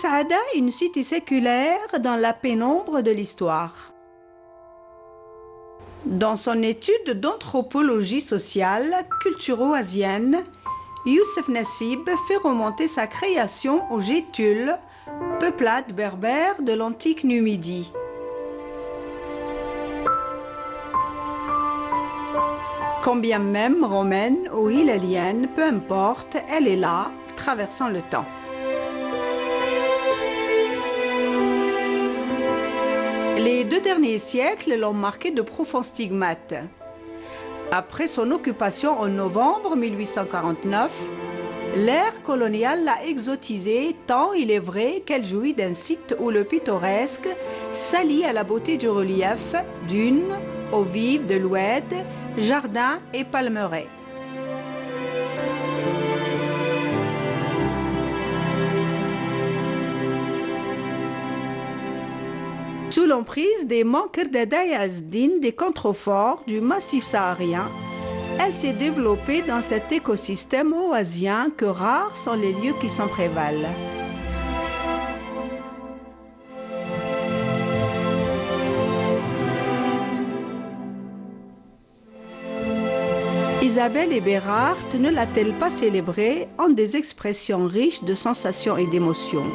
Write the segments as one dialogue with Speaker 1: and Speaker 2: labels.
Speaker 1: Saada est une cité séculaire dans la pénombre de l'histoire. Dans son étude d'anthropologie sociale culturo-asienne, Youssef Nassib fait remonter sa création aux Gétules, peuplade berbère de l'antique Numidie. Quand bien même romaine ou hilalienne, peu importe, elle est là, traversant le temps. Les 2 derniers siècles l'ont marqué de profonds stigmates. Après son occupation en novembre 1849, l'ère coloniale l'a exotisée tant il est vrai qu'elle jouit d'un site où le pittoresque s'allie à la beauté du relief, dunes, eaux vives de l'Oued, jardins et palmeraies. Sous l'emprise des Mankerdada et Azdin, des contreforts du massif saharien, elle s'est développée dans cet écosystème oasien que rares sont les lieux qui s'en prévalent. Isabelle Eberhardt ne l'a-t-elle pas célébrée en des expressions riches de sensations et d'émotions?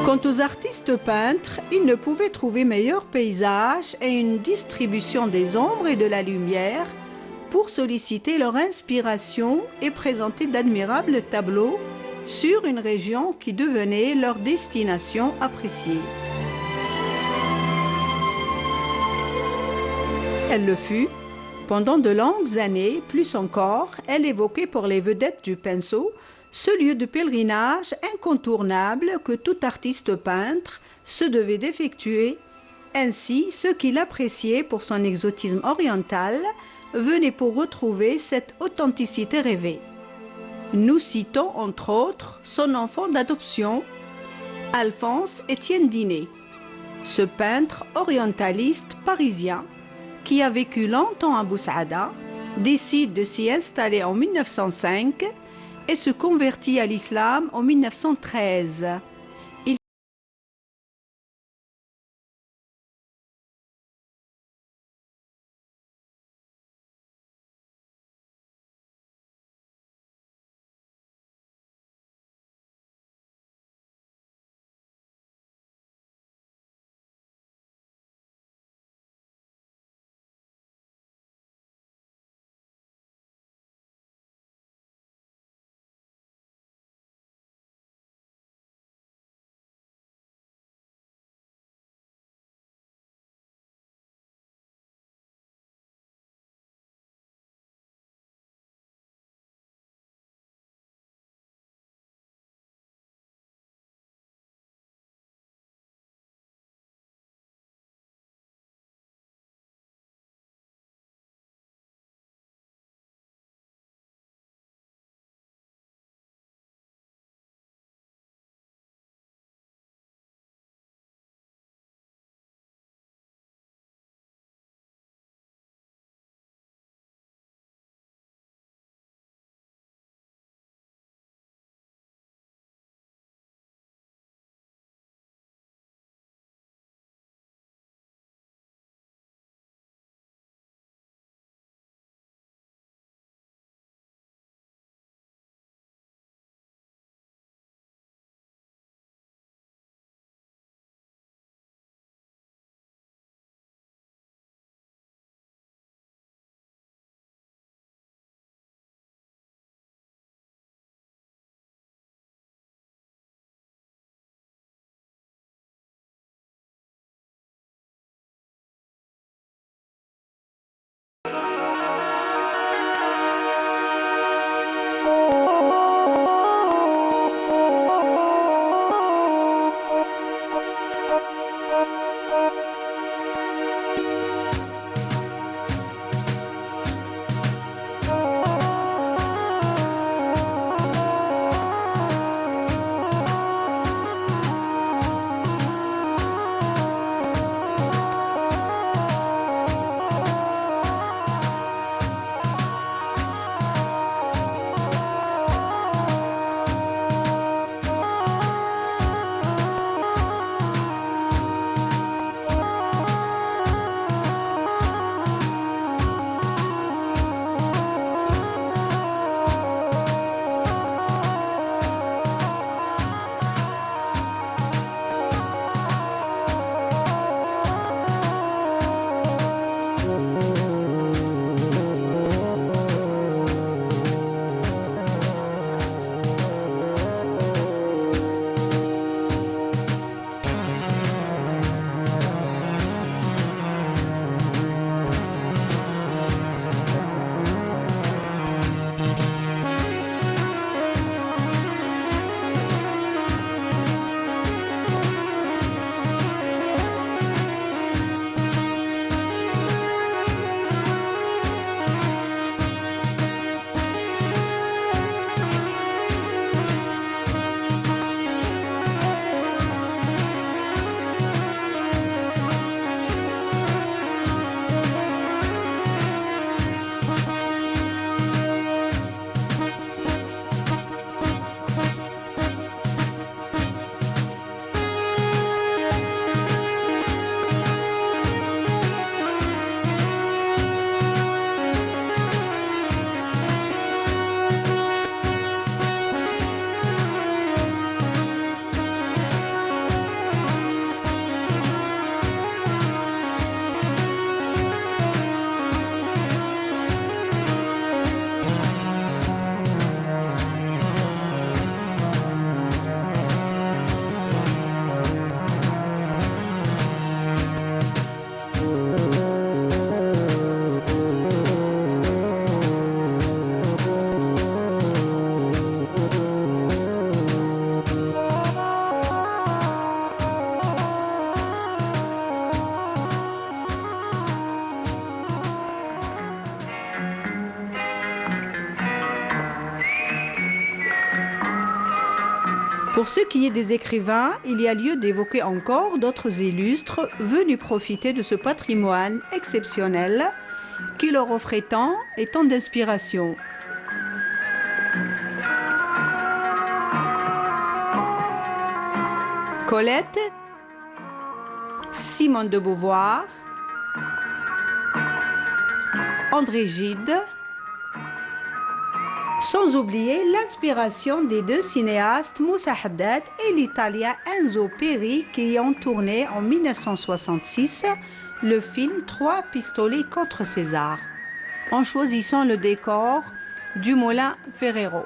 Speaker 1: Quant aux artistes peintres, ils ne pouvaient trouver meilleur paysage et une distribution des ombres et de la lumière pour solliciter leur inspiration et présenter d'admirables tableaux sur une région qui devenait leur destination appréciée. Elle le fut. Pendant de longues années, plus encore, elle évoquait pour les vedettes du pinceau ce lieu de pèlerinage incontournable que tout artiste peintre se devait d'effectuer. Ainsi, ceux qui l'appréciaient pour son exotisme oriental venaient pour retrouver cette authenticité rêvée. Nous citons entre autres son enfant d'adoption, Alphonse Étienne Dinet, ce peintre orientaliste parisien qui a vécu longtemps à Bou Saada, décide de s'y installer en 1905 et se convertit à l'islam en 1913. Pour ce qui est des écrivains, il y a lieu d'évoquer encore d'autres illustres venus profiter de ce patrimoine exceptionnel qui leur offrait tant et tant d'inspiration. Colette, Simone de Beauvoir, André Gide, sans oublier l'inspiration des deux cinéastes Moussa Haddad et l'italien Enzo Peri qui ont tourné en 1966 le film 3 pistolets contre César, en choisissant le décor du moulin Ferrero.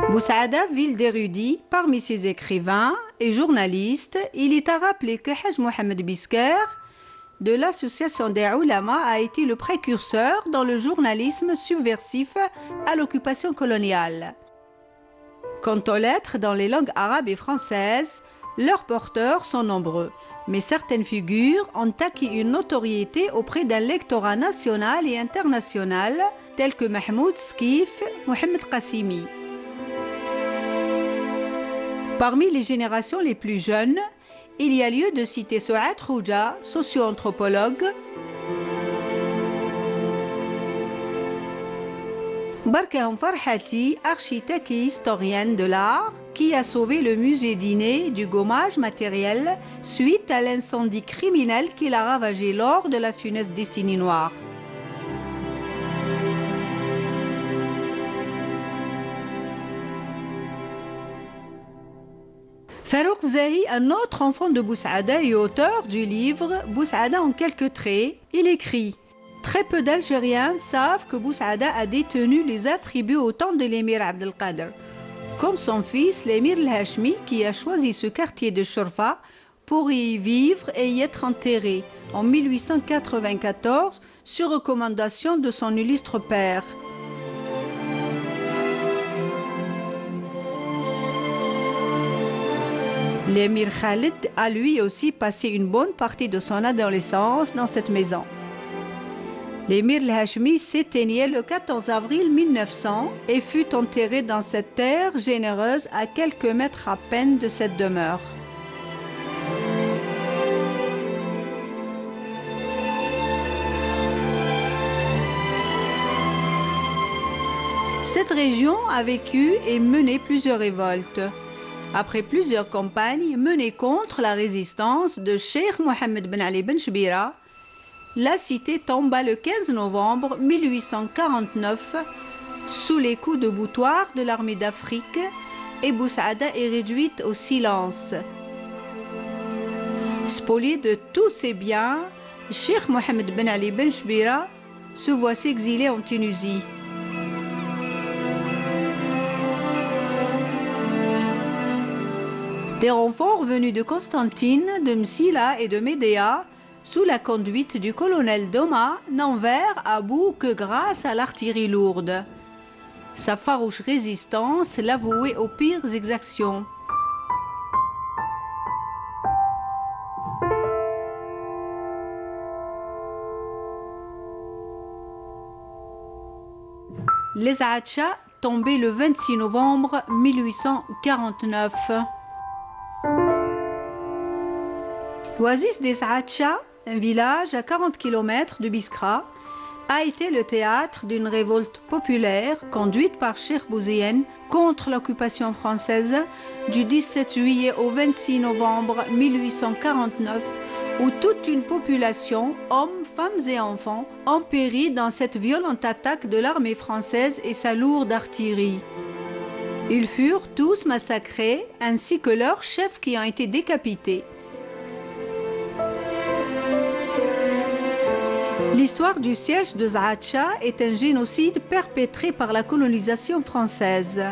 Speaker 1: Boussaada, ville d'érudits, parmi ses écrivains et journalistes, il est à rappeler que Haj Mohamed Bisker, de l'association des Ulama, a été le précurseur dans le journalisme subversif à l'occupation coloniale. Quant aux lettres dans les langues arabes et françaises, leurs porteurs sont nombreux, mais certaines figures ont acquis une notoriété auprès d'un lectorat national et international, tels que Mahmoud Skif, Mohamed Qassimi. Parmi les générations les plus jeunes, il y a lieu de citer Souad Khouja, socio-anthropologue, Barkaham Farhati, architecte et historienne de l'art, qui a sauvé le musée d'Iné du gommage matériel suite à l'incendie criminel qu'il a ravagé lors de la funeste décennie noire. Farouk Zahi, un autre enfant de Boussaada et auteur du livre Boussaada en quelques traits, il écrit « Très peu d'Algériens savent que Boussaada a détenu les attributs au temps de l'émir Abdelkader, comme son fils l'émir El-Hashmi qui a choisi ce quartier de Chorfa pour y vivre et y être enterré en 1894 sur recommandation de son illustre père. » L'émir Khalid a lui aussi passé une bonne partie de son adolescence dans cette maison. L'émir El-Hashmi s'éteignait le 14 avril 1900 et fut enterré dans cette terre généreuse à quelques mètres à peine de cette demeure. Cette région a vécu et mené plusieurs révoltes. Après plusieurs campagnes menées contre la résistance de Cheikh Mohammed Ben Ali Ben Chbira, la cité tomba le 15 novembre 1849 sous les coups de boutoir de l'armée d'Afrique et Boussaada est réduite au silence. Spolié de tous ses biens, Cheikh Mohammed Ben Ali Ben Chbira se voit s'exiler en Tunisie. Des renforts venus de Constantine, de Msila et de Médéa, sous la conduite du colonel Doma, n'enverrent à bout que grâce à l'artillerie lourde. Sa farouche résistance l'avouait aux pires exactions. Les Aatcha, tombés le 26 novembre 1849. L'oasis des Aatcha, un village à 40 km de Biskra, a été le théâtre d'une révolte populaire conduite par Cheikh Bouzien contre l'occupation française du 17 juillet au 26 novembre 1849, où toute une population, hommes, femmes et enfants, ont péri dans cette violente attaque de l'armée française et sa lourde artillerie. Ils furent tous massacrés, ainsi que leurs chefs qui ont été décapités. L'histoire du siège de Zaatcha est un génocide perpétré par la colonisation française.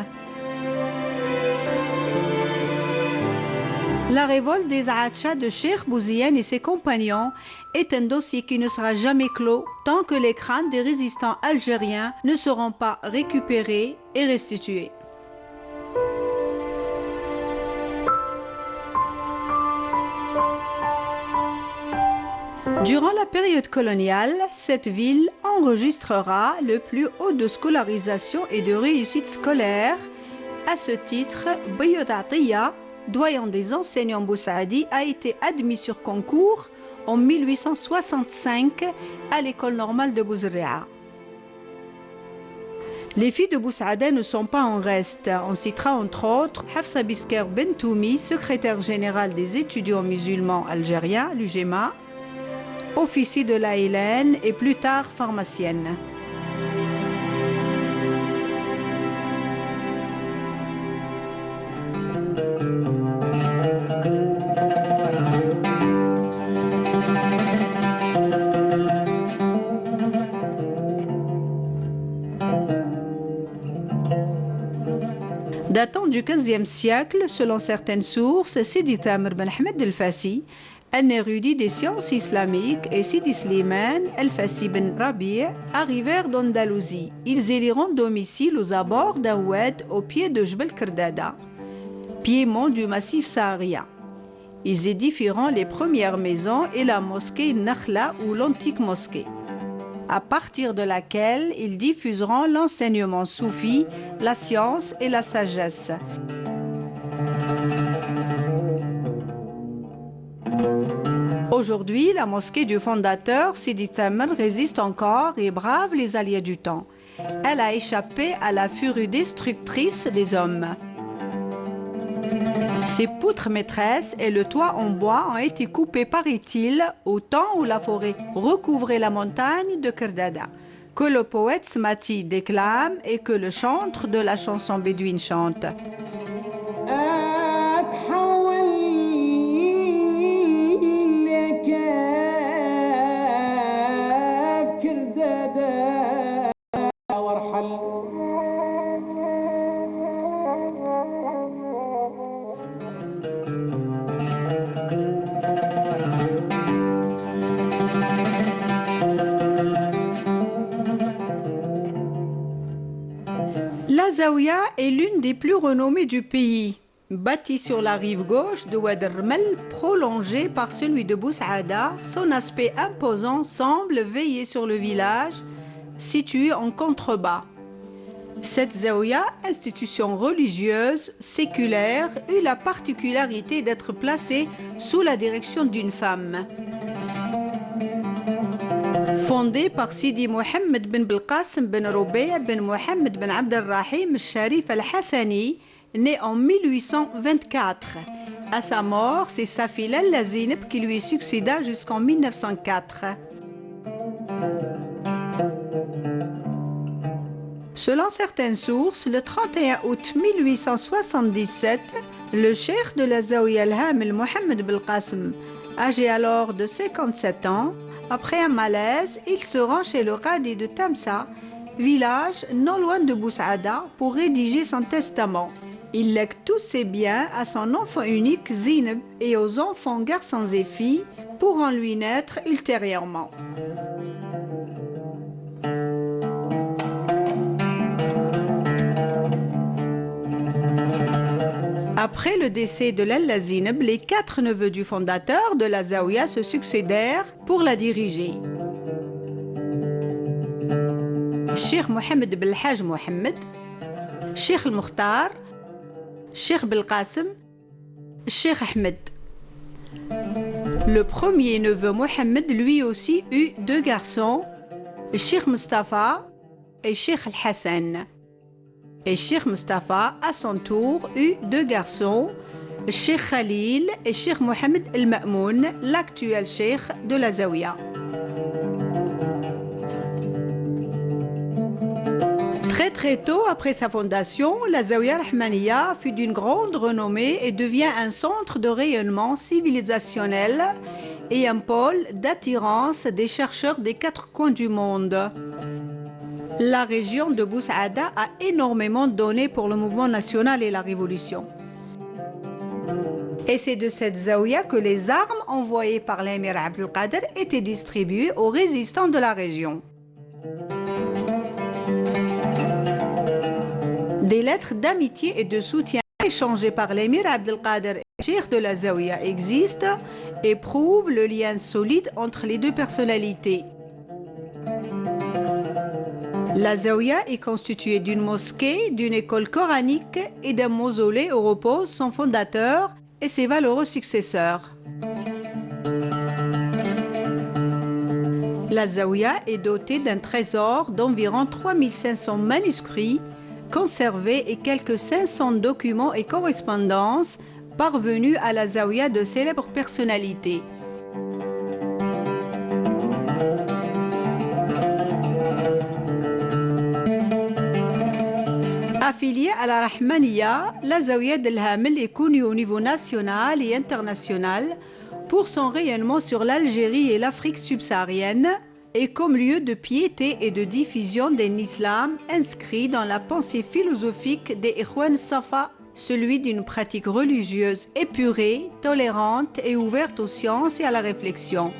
Speaker 1: La révolte des Aatcha de Cheikh Bouziane et ses compagnons est un dossier qui ne sera jamais clos tant que les crânes des résistants algériens ne seront pas récupérés et restitués. Durant la période coloniale, cette ville enregistrera le plus haut de scolarisation et de réussite scolaire. À ce titre, Bayod Atiya, doyen des enseignants boussaadi, a été admis sur concours en 1865 à l'école normale de Bouzrea. Les filles de Boussaada ne sont pas en reste. On citera entre autres Hafsa Bisker Bentoumi, secrétaire générale des étudiants musulmans algériens, l'UGMA, officier de la Hélène et plus tard pharmacienne. Datant du XVe siècle, selon certaines sources, Sidi Tamr ben Ahmed el-Fassi, un érudit des sciences islamiques, et Sidi Slimane el-Fassi ben Rabi' arrivèrent d'Andalousie. Ils éliront domicile aux abords d'un oued au pied de Jbel Kerdada, piémont du massif saharien. Ils édifieront les premières maisons et la mosquée Nakhla ou l'antique mosquée, à partir de laquelle ils diffuseront l'enseignement soufi, la science et la sagesse. Aujourd'hui, la mosquée du fondateur, Sidi Tamr, résiste encore et brave les alliés du temps. Elle a échappé à la furie destructrice des hommes. Ses poutres maîtresses et le toit en bois ont été coupés, paraît-il, au temps où la forêt recouvrait la montagne de Kerdada, que le poète Smati déclame et que le chantre de la chanson bédouine chante. La Zaouia est l'une des plus renommées du pays. Bâtie sur la rive gauche de Oued Rmel, prolongée par celui de Boussaada, son aspect imposant semble veiller sur le village, situé en contrebas. Cette Zaouia, institution religieuse, séculaire, eut la particularité d'être placée sous la direction d'une femme. Fondée par Sidi Mohammed ben Belqasem ben Roubaï ben Mohammed ben Abd al-Rahim al-Sharif al-Hassani, né en 1824. À sa mort, c'est sa fille al-Lazineb qui lui succéda jusqu'en 1904. Selon certaines sources, le 31 août 1877, le cheikh de la Zaouia al-Hamil Mohammed Belqasem, âgé alors de 57 ans, après un malaise, il se rend chez le Qadi de Tamsa, village non loin de Boussaada, pour rédiger son testament. Il lègue tous ses biens à son enfant unique Zineb et aux enfants garçons et filles pour en lui naître ultérieurement. Après le décès de Lalla Zineb, les 4 neveux du fondateur de la Zaouia se succédèrent pour la diriger. Cheikh Mohammed Belhaj Mohammed, Cheikh Al-Mukhtar, Cheikh Belqasem, Cheikh Ahmed. Le premier neveu Mohammed, lui aussi, eut 2 garçons, Cheikh Mustafa et Cheikh Al-Hassan. Et Cheikh Mustafa, à son tour, eut 2 garçons, Cheikh Khalil et Cheikh Mohammed El-Ma'moun, l'actuel cheikh de la Zaouia. Très tôt après sa fondation, la Zaouia Rahmaniya fut d'une grande renommée et devient un centre de rayonnement civilisationnel et un pôle d'attirance des chercheurs des 4 coins du monde. La région de Boussaada a énormément donné pour le mouvement national et la révolution. Et c'est de cette zaouia que les armes envoyées par l'émir Abdelkader étaient distribuées aux résistants de la région. Des lettres d'amitié et de soutien échangées par l'émir Abdelkader et le cheikh de la zaouia existent et prouvent le lien solide entre les deux personnalités. La zaouia est constituée d'une mosquée, d'une école coranique et d'un mausolée où repose son fondateur et ses valeureux successeurs. La zaouia est dotée d'un trésor d'environ 3500 manuscrits conservés et quelques 500 documents et correspondances parvenus à la zaouia de célèbres personnalités. Affiliée à la Rahmaniya, la zaouia d'El Hamel est connue au niveau national et international pour son rayonnement sur l'Algérie et l'Afrique subsaharienne et comme lieu de piété et de diffusion d'un islam inscrit dans la pensée philosophique des Ikhwan Safa, celui d'une pratique religieuse épurée, tolérante et ouverte aux sciences et à la réflexion.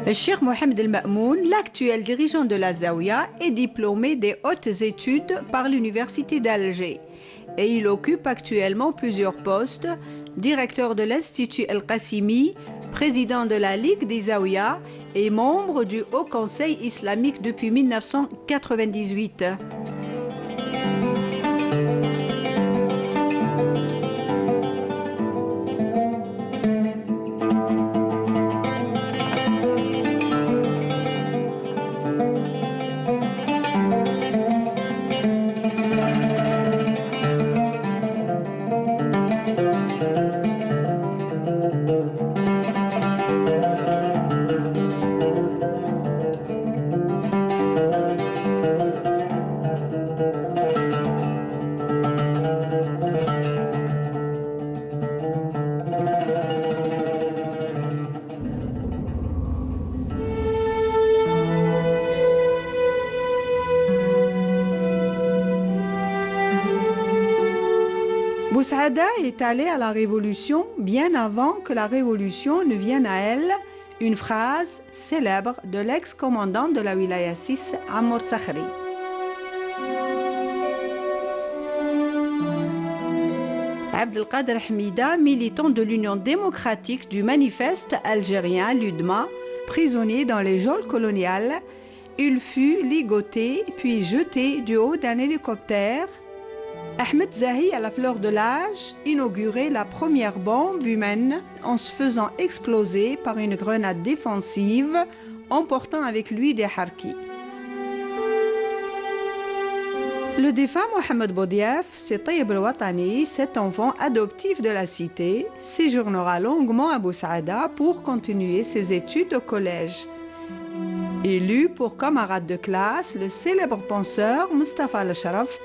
Speaker 1: Le Cheikh Mohamed El Ma'moun, l'actuel dirigeant de la Zaouia, est diplômé des hautes études par l'Université d'Alger et il occupe actuellement plusieurs postes, directeur de l'Institut El-Qassimi, président de la Ligue des Zaouia et membre du Haut Conseil islamique depuis 1998. Bousaada est allée à la Révolution bien avant que la Révolution ne vienne à elle, une phrase célèbre de l'ex-commandant de la Wilaya 6, Ammar Sakhri. Abdelkader Hamida, militant de l'Union démocratique du manifeste algérien, l'UDMA, prisonnier dans les geôles coloniales, il fut ligoté puis jeté du haut d'un hélicoptère. Ahmed Zahi, à la fleur de l'âge, inaugurait la première bombe humaine en se faisant exploser par une grenade défensive, emportant avec lui des harkis. Le défunt Mohamed Boudiaf, c'est Tayyib El-Watani, cet enfant adoptif de la cité, séjournera longuement à Bousaada pour continuer ses études au collège. Il eut pour camarade de classe le célèbre penseur Mustafa Al-Sharaf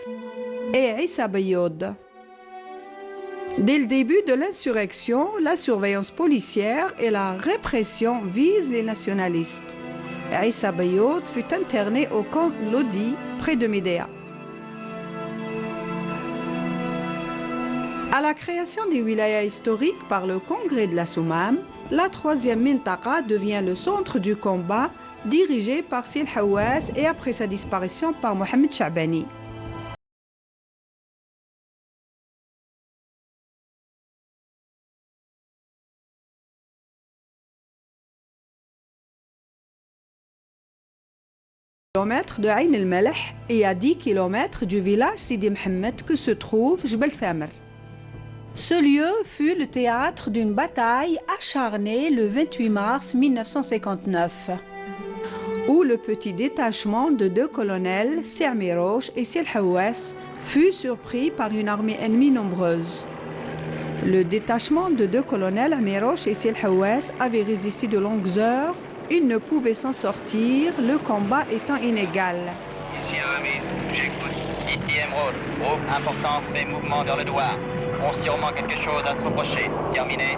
Speaker 1: et Issa Bayoud. Dès le début de l'insurrection, la surveillance policière et la répression visent les nationalistes. Issa Bayoud fut interné au camp Lodi, près de Médéa. À la création des wilayas historiques par le congrès de la Soumam, la troisième Mintaqa devient le centre du combat dirigé par Sil Hawass et après sa disparition par Mohamed Chabani. De Ain el-Maleh et à 10 km du village Sidi Mohamed que se trouve Jbel Thamr. Ce lieu fut le théâtre d'une bataille acharnée le 28 mars 1959, où le petit détachement de deux colonels, Sermiroche et Sil Hawass, fut surpris par une armée ennemie nombreuse. Le détachement de deux colonels, Amiroche et Sil Hawass, avait résisté de longues heures. Ils ne pouvaient s'en sortir, le combat étant inégal.
Speaker 2: Ici Aramis, j'écoute. Ici Emeraude. Groupe important fait mouvement vers le Douar. Ont sûrement quelque chose à se reprocher. Terminé.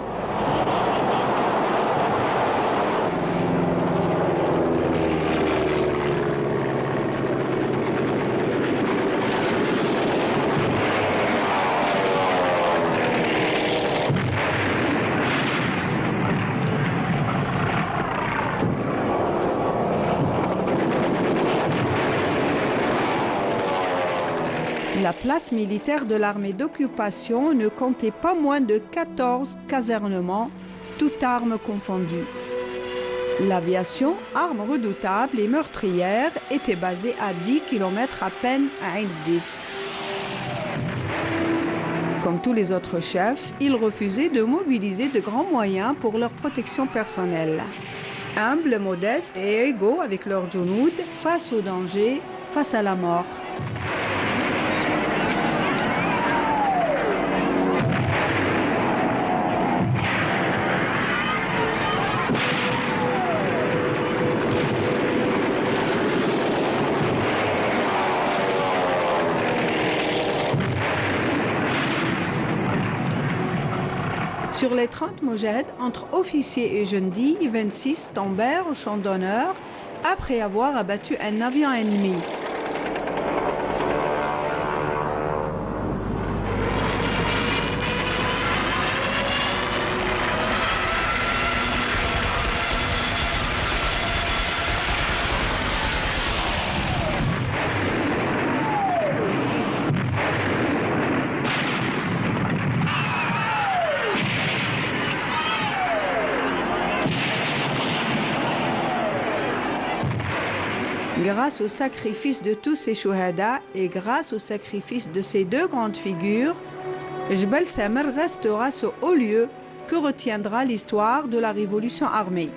Speaker 1: La place militaire de l'armée d'occupation ne comptait pas moins de 14 casernements, toutes armes confondues. L'aviation, arme redoutable et meurtrière, était basée à 10 km à peine à Ain Dis. Comme tous les autres chefs, ils refusaient de mobiliser de grands moyens pour leur protection personnelle. Humbles, modestes et égaux avec leurs Junoud, face au danger, face à la mort. Sur les 30 moujaheds, entre officiers et jeunes-dits, 26 tombèrent au champ d'honneur après avoir abattu un avion ennemi. Grâce au sacrifice de tous ces chouhada et grâce au sacrifice de ces deux grandes figures, Jbel Thamr restera ce haut lieu que retiendra l'histoire de la révolution armée.